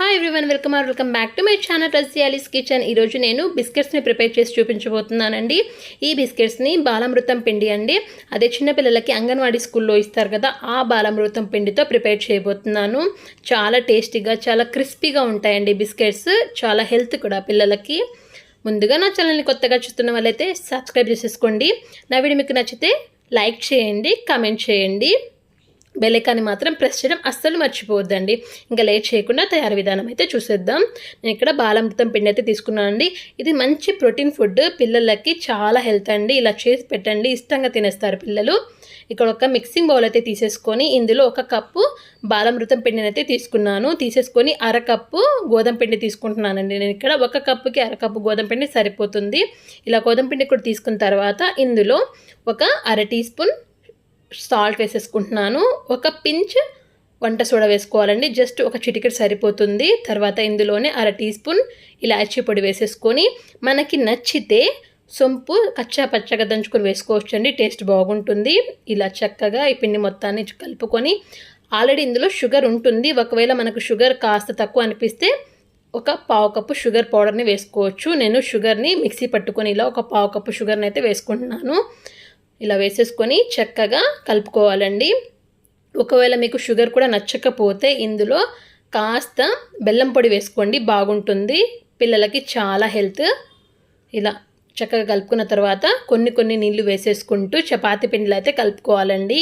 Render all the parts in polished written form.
Hi everyone, welcome back to my channel Raziyali's kitchen. ఈరోజు నేను బిస్కెట్స్ని prepare చేసి చూపించబోతున్నానండి. ఈ బిస్కెట్స్ని బాలామృతం పిండి అండి, అదే చిన్నపిల్లలకి అంగన్వాడీ స్కూల్లో ఇస్తారు కదా, ఆ బాలామృతం పిండితో ప్రిపేర్ చేయబోతున్నాను. చాలా టేస్టీగా, చాలా క్రిస్పీగా ఉంటాయండి బిస్కెట్స్. చాలా హెల్త్ కూడా పిల్లలకి. ముందుగా నా ఛానల్ని కొత్తగా చూస్తున్న వాళ్ళైతే సబ్స్క్రైబ్ చేసేసుకోండి. నా వీడియో మీకు నచ్చితే లైక్ చేయండి, కామెంట్ చేయండి. బెల్ ఐకాన్ని మాత్రం ప్రెస్ చేయడం అస్సలు మర్చిపోవద్దండి. ఇంకా లేట్ చేయకుండా తయారీ విధానం అయితే చూసేద్దాం. నేను ఇక్కడ బాలామృతం పిండి అయితే తీసుకున్నానండి. ఇది మంచి ప్రోటీన్ ఫుడ్, పిల్లలకి చాలా హెల్త్ అండి. ఇలా చేసి పెట్టండి, ఇష్టంగా తినేస్తారు పిల్లలు. ఇక్కడ ఒక మిక్సింగ్ బౌల్ అయితే తీసేసుకొని ఇందులో 1 కప్పు బాలామృతం పిండిని అయితే తీసుకున్నాను. తీసేసుకొని అరకప్పు గోధుమ పిండి తీసుకుంటున్నానండి. నేను ఇక్కడ 1 కప్పుకి అరకప్పు గోధుమ పిండి సరిపోతుంది. ఇలా గోధుమ పిండి కూడా తీసుకున్న తర్వాత ఇందులో ఒక 1/2 టీ స్పూన్ సాల్ట్ వేసేసుకుంటున్నాను. 1 పించ్ వంట సోడా వేసుకోవాలండి. జస్ట్ ఒక చిటికెడు సరిపోతుంది. తర్వాత ఇందులోనే 1/2 టీ స్పూన్ ఇలాచీ పొడి వేసేసుకొని, మనకి నచ్చితే సొంపు కచ్చా పచ్చగా దంచుకొని వేసుకోవచ్చండి, టేస్ట్ బాగుంటుంది. ఇలా చక్కగా ఈ పిండి మొత్తాన్ని కలుపుకొని, ఆల్రెడీ ఇందులో షుగర్ ఉంటుంది. ఒకవేళ మనకు షుగర్ కాస్త తక్కువ అనిపిస్తే 1/4 కప్పు షుగర్ పౌడర్ని వేసుకోవచ్చు. నేను షుగర్ని మిక్సీ పట్టుకొని ఇలా 1/4 కప్పు షుగర్ని అయితే వేసుకుంటున్నాను. ఇలా వేసేసుకొని చక్కగా కలుపుకోవాలండి. ఒకవేళ మీకు షుగర్ కూడా నచ్చకపోతే ఇందులో కాస్త బెల్లం పొడి వేసుకోండి, బాగుంటుంది. పిల్లలకి చాలా హెల్త్. ఇలా చక్కగా కలుపుకున్న తర్వాత కొన్ని నీళ్లు వేసేసుకుంటూ చపాతీ పిండిలో అయితే కలుపుకోవాలండి.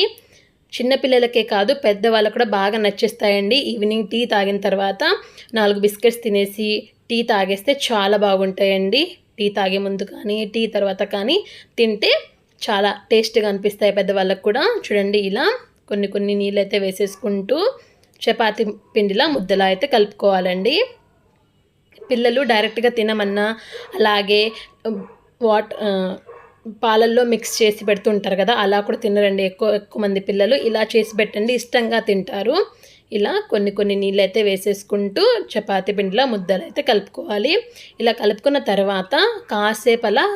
చిన్నపిల్లలకే కాదు, పెద్దవాళ్ళకు కూడా బాగా నచ్చేస్తాయండి. ఈవినింగ్ టీ తాగిన తర్వాత 4 బిస్కెట్స్ తినేసి టీ తాగేస్తే చాలా బాగుంటాయండి. టీ తాగే ముందు కానీ టీ తర్వాత కానీ తింటే చాలా టేస్ట్గా అనిపిస్తాయి పెద్దవాళ్ళకు కూడా. చూడండి, ఇలా కొన్ని నీళ్ళు అయితే వేసేసుకుంటూ చపాతీ పిండిలా ముద్దలా అయితే కలుపుకోవాలండి. పిల్లలు డైరెక్ట్గా తినమన్నా, అలాగే పాలల్లో మిక్స్ చేసి పెడుతుంటారు కదా, అలా కూడా తినరండి ఎక్కువ మంది పిల్లలు. ఇలా చేసి పెట్టండి, ఇష్టంగా తింటారు. ఇలా కొన్ని నీళ్ళు అయితే వేసేసుకుంటూ చపాతీ పిండిలా ముద్దలు అయితే కలుపుకోవాలి. ఇలా కలుపుకున్న తర్వాత కాసేపు అలా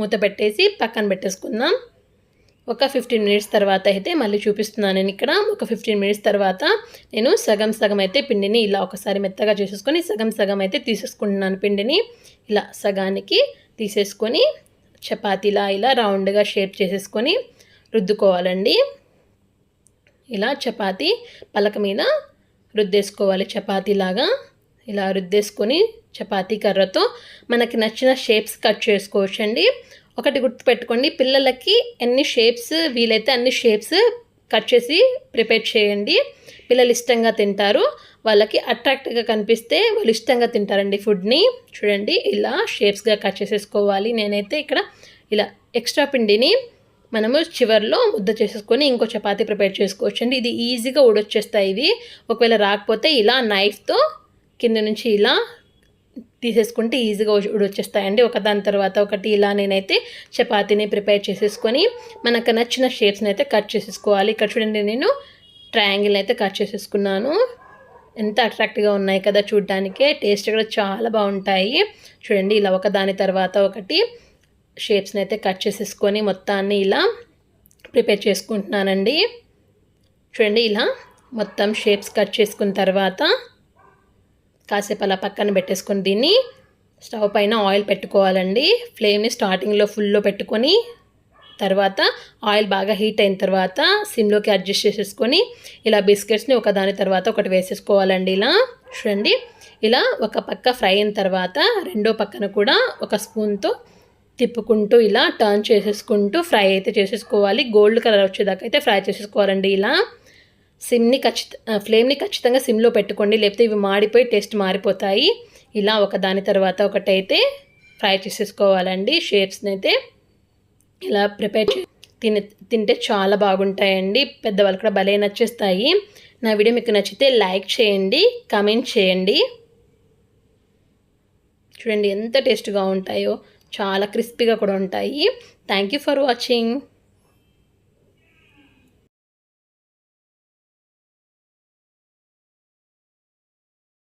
మూత పెట్టేసి పక్కన పెట్టేసుకుందాం. ఒక 15 మినిట్స్ తర్వాత అయితే మళ్ళీ చూపిస్తున్నాను. నేను ఇక్కడ ఒక 15 మినిట్స్ తర్వాత నేను సగం అయితే పిండిని ఇలా ఒకసారి మెత్తగా చేసేసుకొని సగం అయితే తీసేసుకుంటున్నాను పిండిని. ఇలా సగానికి తీసేసుకొని చపాతీలా ఇలా రౌండ్గా షేప్ చేసేసుకొని రుద్దుకోవాలండి. ఇలా చపాతీ పలక మీద రుద్దేసుకోవాలి. చపాతీలాగా ఇలా రుద్దేసుకొని చపాతీ కర్రతో మనకి నచ్చిన షేప్స్ కట్ చేసుకోవచ్చండి. ఒకటి గుర్తుపెట్టుకోండి, పిల్లలకి ఎన్ని షేప్స్ వీలైతే అన్ని షేప్స్ కట్ చేసి ప్రిపేర్ చేయండి. పిల్లలు ఇష్టంగా తింటారు. వాళ్ళకి అట్రాక్టివ్గా కనిపిస్తే వాళ్ళు ఇష్టంగా తింటారండి ఫుడ్ని. చూడండి, ఇలా షేప్స్గా కట్ చేసేసుకోవాలి. నేనైతే ఇక్కడ ఇలా ఎక్స్ట్రా పిండిని మనము చివర్లో ముద్ద చేసేసుకొని ఇంకో చపాతీ ప్రిపేర్ చేసుకోవచ్చండి. ఇది ఈజీగా ఊడొచ్చేస్తాయి ఇవి. ఒకవేళ రాకపోతే ఇలా నైఫ్తో కింద నుంచి ఇలా తీసేసుకుంటే ఈజీగా ఊడొచ్చేస్తాయండి. ఒకదాని తర్వాత ఒకటి ఇలా నేనైతే చపాతీని ప్రిపేర్ చేసేసుకొని మనకు నచ్చిన షేప్స్ని అయితే కట్ చేసేసుకోవాలి. ఇక్కడ చూడండి, నేను ట్రయాంగిల్ అయితే కట్ చేసేసుకున్నాను. ఎంత అట్రాక్టివ్గా ఉన్నాయి కదా చూడడానికే, టేస్ట్ కూడా చాలా బాగుంటాయి. చూడండి, ఇలా ఒకదాని తర్వాత ఒకటి షేప్స్ని అయితే కట్ చేసేసుకొని మొత్తాన్ని ఇలా ప్రిపేర్ చేసుకుంటున్నానండి. చూడండి, ఇలా మొత్తం షేప్స్ కట్ చేసుకున్న తర్వాత కాసేపు అలా పక్కన పెట్టేసుకొని దీన్ని స్టవ్ పైన ఆయిల్ పెట్టుకోవాలండి. ఫ్లేమ్ని స్టార్టింగ్లో ఫుల్లో పెట్టుకొని తర్వాత ఆయిల్ బాగా హీట్ అయిన తర్వాత సిమ్లోకి అడ్జస్ట్ చేసేసుకొని ఇలా బిస్కెట్స్ని ఒకదాని తర్వాత ఒకటి వేసేసుకోవాలండి. ఇలా చూడండి, ఇలా ఒక పక్క ఫ్రై అయిన తర్వాత రెండో పక్కన కూడా ఒక స్పూన్తో తిప్పుకుంటూ ఇలా టర్న్ చేసేసుకుంటూ ఫ్రై అయితే చేసేసుకోవాలి. గోల్డ్ కలర్ వచ్చేదాకా అయితే ఫ్రై చేసేసుకోవాలండి. ఇలా ఫ్లేమ్ని ఖచ్చితంగా సిమ్లో పెట్టుకోండి, లేకపోతే ఇవి మాడిపోయి టేస్ట్ మారిపోతాయి. ఇలా ఒకదాని తర్వాత ఒకటైతే ఫ్రై చేసేసుకోవాలండి. షేప్స్ని అయితే ఇలా ప్రిపేర్ తింటే చాలా బాగుంటాయండి. పెద్దవాళ్ళు కూడా భలే నచ్చేస్తాయి. నా వీడియో మీకు నచ్చితే లైక్ చేయండి, కామెంట్ చేయండి. చూడండి ఎంత టేస్ట్గా ఉంటాయో, చాలా క్రిస్పీగా కూడా ఉంటాయి. Thank you for watching.